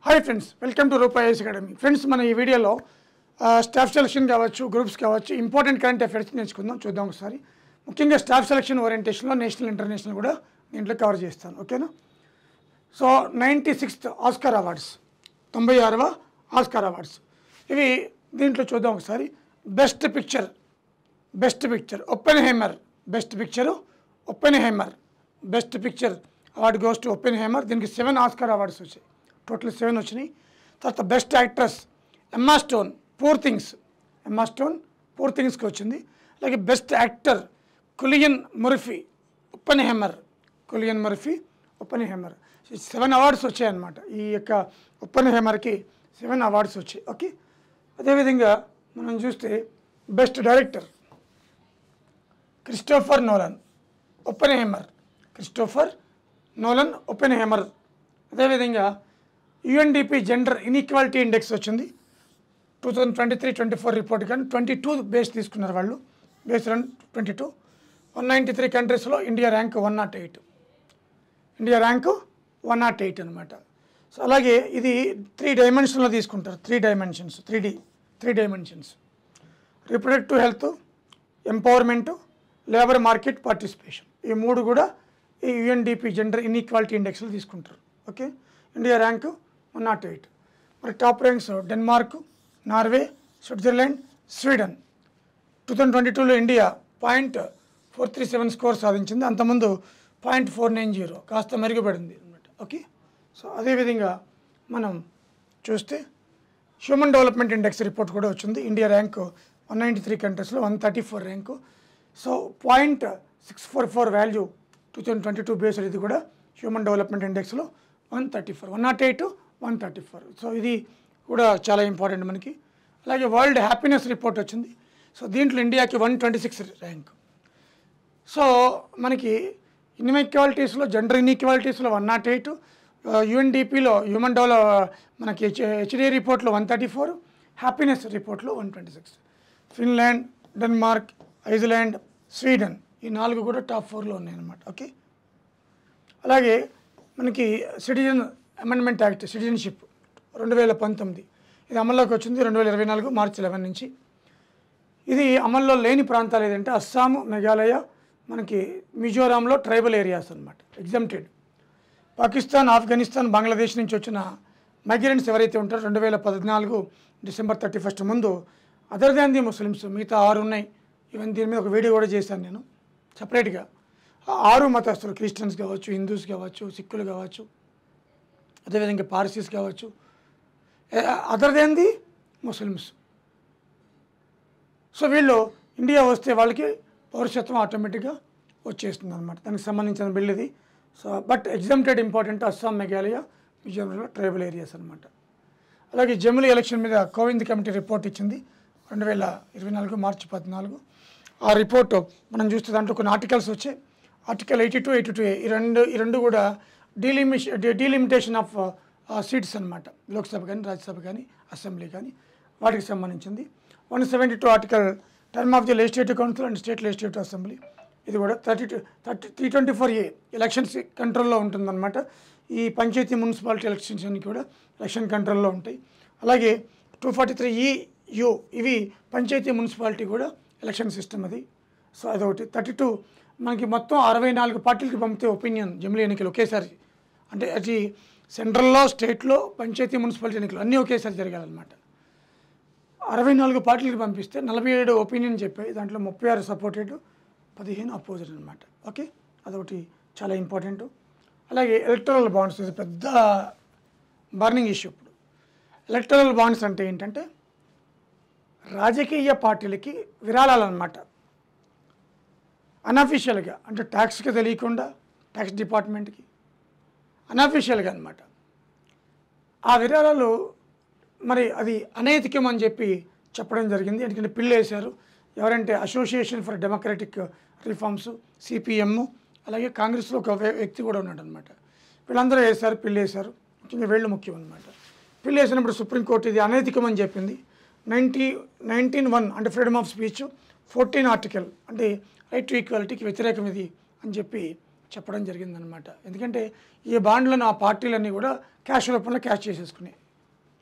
Hi friends, welcome to Rupa IAS academy. Friends, మన ఈ వీడియోలో స్టాఫ్ సెలక్షన్ కావచ్చు, గ్రూప్స్ కావచ్చు, ఇంపార్టెంట్ కరెంట్ అఫైర్స్ నేర్చుకుందాం. చూద్దాం ఒకసారి. ముఖ్యంగా స్టాఫ్ సెలక్షన్ ఓరియంటేషన్లో నేషనల్ ఇంటర్నేషనల్ కూడా దీంట్లో కవర్ చేస్తాను. ఓకేనా? సో 96th ఆస్కార్ అవార్డ్స్, 96వ ఆస్కార్ అవార్డ్స్ ఇవి. దీంట్లో చూద్దాం ఒకసారి. Best picture Oppenheimer. Best picture Oppenheimer. Best picture award goes to Oppenheimer. దీనికి 7 ఆస్కార్ అవార్డ్స్ వచ్చాయి. టోటల్ 7 వచ్చినాయి. తర్వాత best actress Emma Stone, poor థింగ్స్కి వచ్చింది. అలాగే best actor Cillian Murphy, Oppenheimer. 7 awards వచ్చాయన్నమాట. ఈ యొక్క ఒపెన్హైమర్కి 7 అవార్డ్స్ వచ్చాయి. ఓకే. అదేవిధంగా మనం చూస్తే best director Christopher Nolan, Oppenheimer. అదేవిధంగా యుఎన్డిపి జెండర్ ఇన్ఈక్వాలిటీ ఇండెక్స్ వచ్చింది 2023-24 రిపోర్ట్. కానీ 22 బేస్ తీసుకున్నారు వాళ్ళు. బేస్ 22. 193 కంట్రీస్లో ఇండియా ర్యాంక్ 108 అనమాట. సో అలాగే ఇది 3 డైమెన్షన్లో తీసుకుంటారు. 3 dimensions. Reproductive health, empowerment, labour market participation. ఈ 3 కూడా ఈ యుఎన్డిపి జెండర్ ఇన్ఈక్వాలిటీ ఇండెక్స్లో తీసుకుంటారు. ఓకే. India rank 108. మరి top ranks Denmark, Norway, Switzerland, Sweden. 2022లో ఇండియా 0.437 స్కోర్ సాధించింది. అంతకుముందు 0.490, కాస్త మెరుగుపడింది అనమాట. ఓకే. సో అదేవిధంగా మనం చూస్తే హ్యూమన్ డెవలప్మెంట్ ఇండెక్స్ రిపోర్ట్ కూడా వచ్చింది. ఇండియా ర్యాంకు 193 కంట్రీస్లో 134 ర్యాంకు. So 0.644 value 2022 based. ఇది కూడా హ్యూమన్ డెవలప్మెంట్ ఇండెక్స్లో 134, 108, 134. సో ఇది కూడా చాలా ఇంపార్టెంట్ మనకి. అలాగే వరల్డ్ హ్యాపీనెస్ రిపోర్ట్ వచ్చింది. సో దీంట్లో ఇండియాకి 126 ర్యాంక్. సో మనకి ఇన్ఈక్వాలిటీస్లో, జెండర్ ఇన్ఈక్వాలిటీస్లో 108, యుఎన్డిపిలో మనకి హెచ్డిఏ రిపోర్ట్లో 134, హ్యాపీనెస్ రిపోర్ట్లో 126. ఫిన్లాండ్, డెన్మార్క్, ఐస్లాండ్, స్వీడన్ ఈ 4 కూడా టాప్ 4లో ఉన్నాయన్నమాట. ఓకే. అలాగే మనకి సిటిజన్ అమెండ్మెంట్ యాక్ట్, సిటిజన్షిప్ 2019 ఇది అమల్లోకి వచ్చింది 2024 మార్చి 11 నుంచి. ఇది అమల్లో లేని ప్రాంతాలు ఏదంటే అస్సాము, మేఘాలయ, మనకి మిజోరాంలో ట్రైబల్ ఏరియాస్ అనమాట, ఎగ్జామ్టెడ్. పాకిస్తాన్, ఆఫ్ఘనిస్తాన్, బంగ్లాదేశ్ నుంచి వచ్చిన మైగ్రెంట్స్ ఎవరైతే ఉంటారో 2014 డిసెంబర్ 31 ముందు, అదర్ దాన్ ది ముస్లిమ్స్ మిగతా 6 ఉన్నాయి. ఈవెన్ దీని మీద ఒక వీడియో కూడా చేశాను నేను సపరేట్గా. 6 మతస్థులు, క్రిస్టియన్స్ కావచ్చు, హిందూస్ కావచ్చు, సిక్కులు కావచ్చు, అదేవిధంగా పార్సీస్ కావచ్చు, other than the Muslims. So వీళ్ళు ఇండియా వస్తే వాళ్ళకి పౌరసత్వం ఆటోమేటిక్గా వచ్చేస్తుంది అనమాట. దానికి సంబంధించిన బిల్ ఇది. So but exempted important Assam, Meghalaya, మిజోరంలో ట్రైబల్ ఏరియాస్ అనమాట. అలాగే జమిలీ ఎలక్షన్ మీద కోవింద్ కమిటీ రిపోర్ట్ ఇచ్చింది 2024 మార్చి 14. ఆ రిపోర్టు మనం చూస్తే దాంట్లో కొన్ని ఆర్టికల్స్ వచ్చాయి. ఆర్టికల్ 82, 82A ఈ రెండు కూడా డీలిమిటేషన్ ఆఫ్ సీట్స్ అనమాట. లోక్సభ కానీ, రాజ్యసభ కానీ, అసెంబ్లీ కానీ వాటికి సంబంధించింది. 172 article term of the legislative council and state legislative assembly. ఇది కూడా 324A ఎలక్షన్స్ కంట్రోల్లో ఉంటుందన్నమాట. ఈ పంచాయతీ, మున్సిపాలిటీ ఎలక్షన్స్ అన్ని కూడా ఎలక్షన్ కంట్రోల్లో ఉంటాయి. అలాగే 243EU ఇవి పంచాయతీ, మున్సిపాలిటీ కూడా ఎలక్షన్ సిస్టమ్ అది. సో అదొకటి. 32 మనకి మొత్తం 64 పార్టీలకి పంపితే ఒపీనియన్ జమిలీ ఎన్నికలు ఒకేసారి, అంటే అది సెంట్రల్లో, స్టేట్లో, పంచాయతీ, మున్సిపాలిటీ ఎన్నికలు అన్నీ ఒకేసారి జరగాలన్నమాట. 64 పార్టీలకి పంపిస్తే 47 ఒపీనియన్ చెప్పాయి. దాంట్లో 36 సపోర్టెడ్, 15 అపోజిట్ అనమాట. ఓకే. అదొకటి చాలా ఇంపార్టెంట్. అలాగే ఎలక్టరల్ బాండ్స్, ఇది పెద్ద బర్నింగ్ ఇష్యూ ఇప్పుడు. ఎలక్టరల్ బాండ్స్ అంటే ఏంటంటే రాజకీయ పార్టీలకి విరాళాలన్నమాట. అన్అఫీషియల్గా, అంటే ట్యాక్స్కి తెలియకుండా, ట్యాక్స్ డిపార్ట్మెంట్కి అన్అఫీషియల్గా అనమాట. ఆ విరాళాలు మరి అది అనైతికం అని చెప్పడం జరిగింది. ఎందుకంటే పిల్లు వేశారు. ఎవరంటే association for democratic reforms, CPM, అలాగే కాంగ్రెస్లో ఒక వ్యక్తి కూడా ఉన్నాడు అనమాట. వీళ్ళందరూ వేశారు, పిల్లు వేశారు. ముఖ్యంగా వీళ్ళు ముఖ్యం అనమాట. పిల్లు వేసినప్పుడు సుప్రీంకోర్టు ఇది అనైతికం అని చెప్పింది. 19(1) అంటే ఫ్రీడమ్ ఆఫ్ స్పీచ్, 14 ఆర్టికల్ అంటే రైట్ టు ఈక్వాలిటీకి వ్యతిరేకం ఇది అని చెప్పి చెప్పడం జరిగిందనమాట. ఎందుకంటే ఈ బాండ్లను ఆ పార్టీలన్నీ కూడా క్యాష్ రూపంలో క్యాష్ చేసేసుకున్నాయి,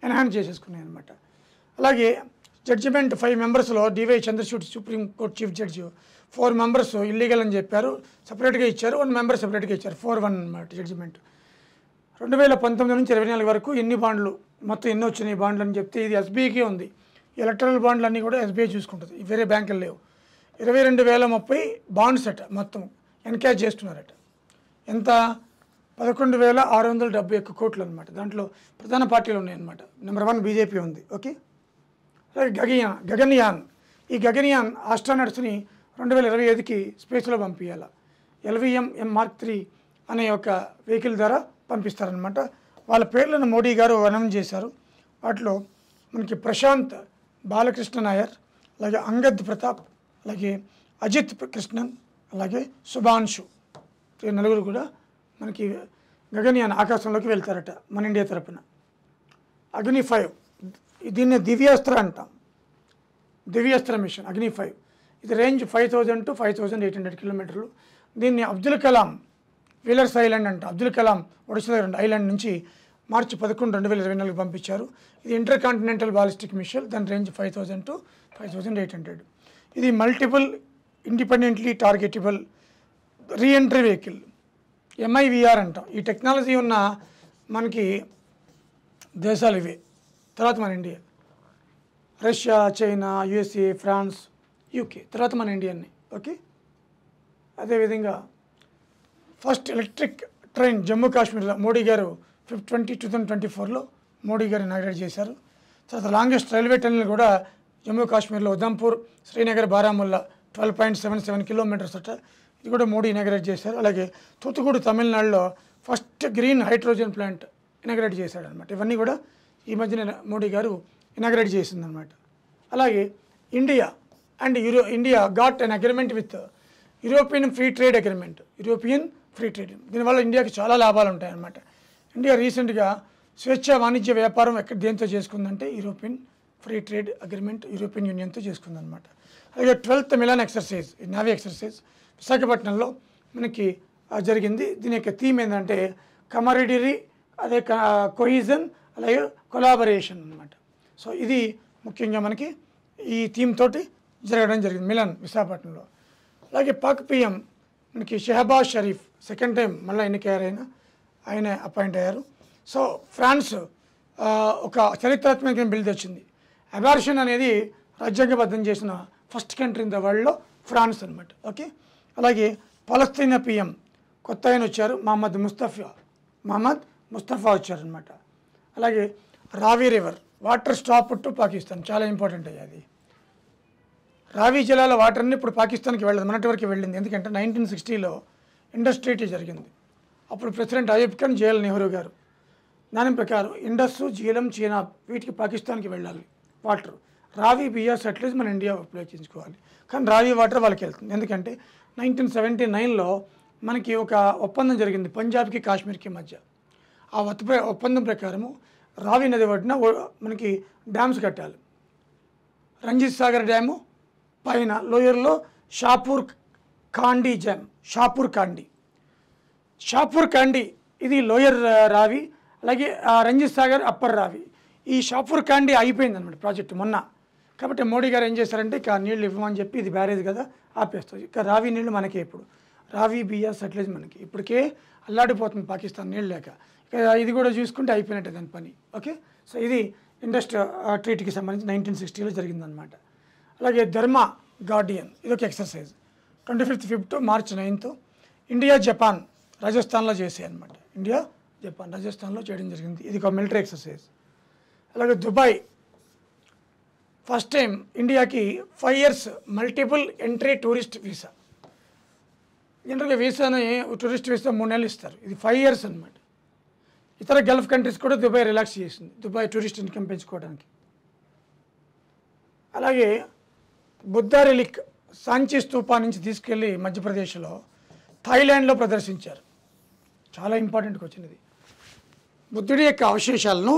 ఎన్హాన్స్ చేసేసుకున్నాయి అనమాట. అలాగే జడ్జిమెంట్ 5 మెంబర్స్లో DY Chandrachud supreme court chief judge 4 members illegal అని చెప్పారు, సపరేట్గా ఇచ్చారు. 1 మెంబర్ సపరేట్గా ఇచ్చారు. 4-1 అనమాట జడ్జిమెంట్. 2019 నుంచి 24 వరకు ఎన్ని బాండ్లు మొత్తం ఎన్ని వచ్చినాయి బాండ్లు అని చెప్తే ఇది ఎస్బీఐకే ఉంది. ఎలక్ట్రల్ బాండ్లు అన్నీ కూడా ఎస్బీఐ చూసుకుంటుంది, వేరే బ్యాంకులు లేవు. 22,030 బాండ్స్ అట మొత్తం ఎన్కాష్ చేస్తున్నారట. ఎంత? 11,671 కోట్లు అనమాట. దాంట్లో ప్రధాన పార్టీలు ఉన్నాయన్నమాట. నెంబర్ 1 బీజేపీ ఉంది. ఓకే. అలాగే గగన్యాన్, ఈ గగన్యాన్ ఆస్ట్రానట్స్ని 2025కి స్పేస్లో పంపించాలి. LVM Mark 3 అనే ఒక వెహికల్ ద్వారా పంపిస్తారనమాట. వాళ్ళ పేర్లను మోడీ గారు అనౌన్స్ చేశారు. వాటిలో మనకి ప్రశాంత్ బాలకృష్ణ నాయర్, అలాగే అంగద్ ప్రతాప్, అలాగే అజిత్ కృష్ణన్, అలాగే శుభాన్షు, ఈ నలుగురు కూడా మనకి గగన్యాన్ ఆకాశంలోకి వెళ్తారట మన ఇండియా తరపున. అగ్ని 5, దీన్ని దివ్యాస్త్ర అంటాం, దివ్యాస్త్ర మిషన్ అగ్ని 5. ఇది రేంజ్ 5,000 to 5,800 కిలోమీటర్లు. దీన్ని అబ్దుల్ కలాం వీలర్స్ ఐలాండ్ అంట, అబ్దుల్ కలాం ఒడిశా ఐలాండ్ నుంచి మార్చి 11, 2024 పంపించారు. ఇది ఇంటర్ కాంటినెంటల్ బాలిస్టిక్ మిషన్. దాని రేంజ్ 5,000 to 5,800. ఇది multiple independently targetable reentry vehicle, MIVR అంటాం. ఈ టెక్నాలజీ ఉన్న మనకి దేశాలు ఇవే. తర్వాత మన India, Russia, China, USA, France, UK, తర్వాత మన ఇండియాని. ఓకే. అదేవిధంగా ఫస్ట్ ఎలక్ట్రిక్ ట్రైన్ జమ్మూ కాశ్మీర్లో మోడీ గారు 2024లో మోడీ గారు ఇనాగ్రేట్ చేశారు. తర్వాత లాంగెస్ట్ రైల్వే టన్నెల్ కూడా జమ్మూ కాశ్మీర్లో ఉధంపూర్, శ్రీనగర్, బారాముల్లా 12.77 కిలోమీటర్స్ అట. ఇది కూడా మోడీ ఇనాగ్రేట్ చేశారు. అలాగే తూతుకుడి తమిళనాడులో first green hydrogen plant inaugurate చేశాడు అనమాట. ఇవన్నీ కూడా ఈ మధ్యన మోడీ గారు ఇనాగ్రేట్ చేసిందనమాట. అలాగే India and India got an agreement with European free trade agreement, European free trade. దీనివల్ల ఇండియాకి చాలా లాభాలు ఉంటాయన్నమాట. ఇండియా రీసెంట్గా స్వేచ్ఛ వాణిజ్య వ్యాపారం దేంతో చేసుకుందంటే European free trade agreement European యూనియన్తో చేసుకుందనమాట. అలాగే 12th melon exercise, navy exercise విశాఖపట్నంలో మనకి జరిగింది. దీని యొక్క థీమ్ ఏంటంటే కమరిడరీ, అదే కొహిజన్, అలాగే కొలాబరేషన్ అనమాట. సో ఇది ముఖ్యంగా మనకి ఈ థీమ్ తోటి జరగడం జరిగింది మిలాన్ విశాఖపట్నంలో. అలాగే పాక్ PM మనకి షెహబాజ్ షరీఫ్ సెకండ్ టైం మళ్ళీ ఎన్నికయ్యారు, ఆయన అపాయింట్ అయ్యారు. సో ఫ్రాన్స్ ఒక చరిత్రాత్మకమైన బిల్ తెచ్చింది. అబార్షన్ అనేది రాజ్యాంగబద్ధం చేసిన ఫస్ట్ కంట్రీ ఇన్ ద వరల్డ్లో ఫ్రాన్స్ అనమాట. ఓకే. అలాగే పాలస్తీనా PM కొత్త ఆయన వచ్చారు, మహమ్మద్ ముస్తఫా వచ్చారనమాట. అలాగే రావి river water stop to Pakistan, చాలా ఇంపార్టెంట్ అయ్యి అది. రావి జలాల వాటర్ని ఇప్పుడు పాకిస్తాన్కి వెళ్ళదు, మొన్నటి వరకు వెళ్ళింది. ఎందుకంటే 1960లో ఇండస్ ట్రీటీ జరిగింది. అప్పుడు ప్రెసిడెంట్ అయూబ్ ఖాన్, జవహర్లాల్ నెహ్రూ గారు దాని ప్రకారం ఇండస్, జీలం, చీనా వీటికి పాకిస్తాన్కి వెళ్ళాలి వాటర్. రావి బియాస్ అట్లీస్ట్ మన ఇండియా ఉపయోగించుకోవాలి. కానీ రావి వాటర్ వాళ్ళకి వెళ్తుంది. ఎందుకంటే 1979లో మనకి ఒక ఒప్పందం జరిగింది పంజాబ్కి కాశ్మీర్కి మధ్య. ఆ ఒప్పందం ప్రకారము రావి నది ఒడ్డున మనకి డ్యామ్స్ కట్టాలి. రంజిత్ సాగర్ డ్యాము పైన లోయర్లో షాపూర్ కాండి ఇది లోయర్ రావి, అలాగే రంజిత్ సాగర్ అప్పర్ రావి. ఈ షాపూర్ కాండి అయిపోయింది అనమాట ప్రాజెక్టు మొన్న. కాబట్టి మోడీ గారు ఏం చేశారంటే ఇక నీళ్ళు ఇవ్వమని చెప్పి, ఇది బ్యారేజ్ కదా ఆపేస్తుంది. ఇక రావి నీళ్ళు మనకే ఇప్పుడు రావి బియాస్ అట్లేదు మనకి ఇప్పటికే అల్లాడిపోతుంది పాకిస్తాన్ నీళ్ళు లేక. ఇక ఇది కూడా చూసుకుంటే అయిపోయినట్టే దాని పని. ఓకే. సో ఇది ఇండస్ ట్రీటీకి సంబంధించి 1960లో జరిగిందనమాట. అలాగే ధర్మా గార్డియన్ ఇదొక exercise 25th March 9th India Japan రాజస్థాన్లో చేసాయి అనమాట. ఇండియా జపాన్ రాజస్థాన్లో చేయడం జరిగింది. ఇది ఒక మిలిటరీ ఎక్సర్సైజ్. అలాగే దుబాయ్ ఫస్ట్ టైం ఇండియాకి 5 years multiple entry tourist visa. జనరల్గా వీసాని టూరిస్ట్ వీసా 3 నెలలు ఇస్తారు, ఇది 5 years అనమాట. ఇతర గల్ఫ్ కంట్రీస్ కూడా దుబాయ్ రిలాక్స్ చేసింది దుబాయ్ టూరిస్ట్ ఇన్కమ్ పెంచుకోవడానికి. అలాగే బుద్ధ రిలిక్ సాంచి స్తూపా నుంచి తీసుకెళ్ళి మధ్యప్రదేశ్లో థాయిలాండ్లో ప్రదర్శించారు. చాలా ఇంపార్టెంట్గా వచ్చినది. బుద్ధుడి యొక్క అవశేషాలను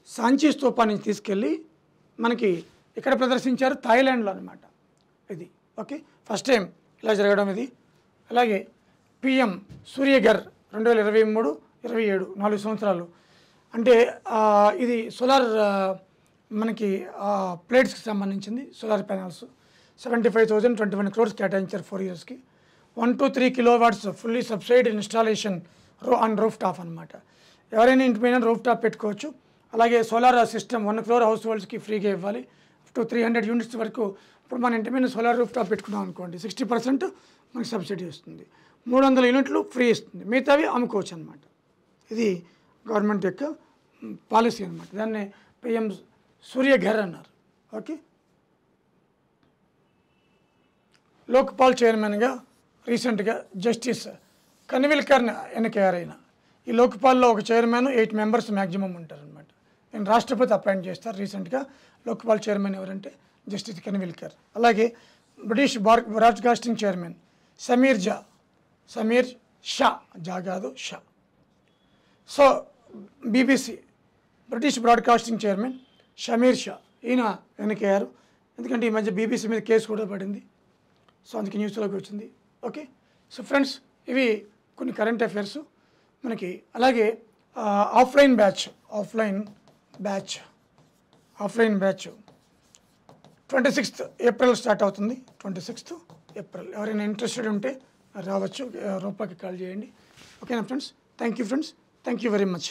సాంచి స్తూపా నుంచి తీసుకెళ్ళి మనకి ఇక్కడ ప్రదర్శించారు థాయిలాండ్లో అనమాట ఇది. ఓకే. ఫస్ట్ టైం ఇలా జరగడం ఇది. అలాగే పిఎం సూర్యఘర్ 2023-27 4 సంవత్సరాలు. అంటే ఇది సోలార్ మనకి ప్లేట్స్కి సంబంధించింది. సోలార్ ప్యానల్స్ 75,000 21 crores కేటాయించారు 4 yearsకి. 1 to 3 kilowatts fully subsidised installation on roof top అనమాట. ఎవరైనా ఇంటి పైన రూఫ్ టాప్ పెట్టుకోవచ్చు. అలాగే సోలార్ సిస్టమ్ 1 crore హౌస్ హోల్డ్స్కి ఫ్రీగా ఇవ్వాలి. అప్ టు 300 units వరకు. ఇప్పుడు మన ఇంటి మీద సోలార్ రూఫ్ టాప్ పెట్టుకున్నాం అనుకోండి, 60% మనకి సబ్సిడీ వస్తుంది. 300 యూనిట్లు ఫ్రీ ఇస్తుంది, మిగతావి అమ్ముకోవచ్చు అనమాట. ఇది గవర్నమెంట్ యొక్క పాలసీ అనమాట. దాన్ని పిఎం సూర్యఘర్ అన్నారు. ఓకే. లోక్పాల్ చైర్మన్గా రీసెంట్గా జస్టిస్ కన్విల్కర్ ఎన్నికయ్యారు. ఆయన ఈ లోక్పాల్లో ఒక చైర్మన్ 8 members మ్యాక్సిమం ఉంటారనమాట. నేను రాష్ట్రపతి అపాయింట్ చేస్తారు. రీసెంట్గా లోక్పాల్ చైర్మన్ ఎవరంటే జస్టిస్ కన్విల్కర్. అలాగే British broadcasting chairman Sameer Shah కాదు Shah. So BBC British broadcasting chairman Shamir Shah ఈయన ఎన్నికయ్యారు. ఎందుకంటే ఈ మధ్య బీబీసీ మీద కేసు కూడా పడింది. సో అందుకే న్యూస్లోకి వచ్చింది. ఓకే. సో ఫ్రెండ్స్, ఇవి కొన్ని కరెంట్ అఫైర్స్ మనకి. అలాగే offline batch 26th April start అవుతుంది. 26th April. ఎవరైనా ఇంట్రెస్టెడ్ ఉంటే రావచ్చు. రూపాకి కాల్ చేయండి. ఓకేనా friends? Thank you friends. Thank you very much.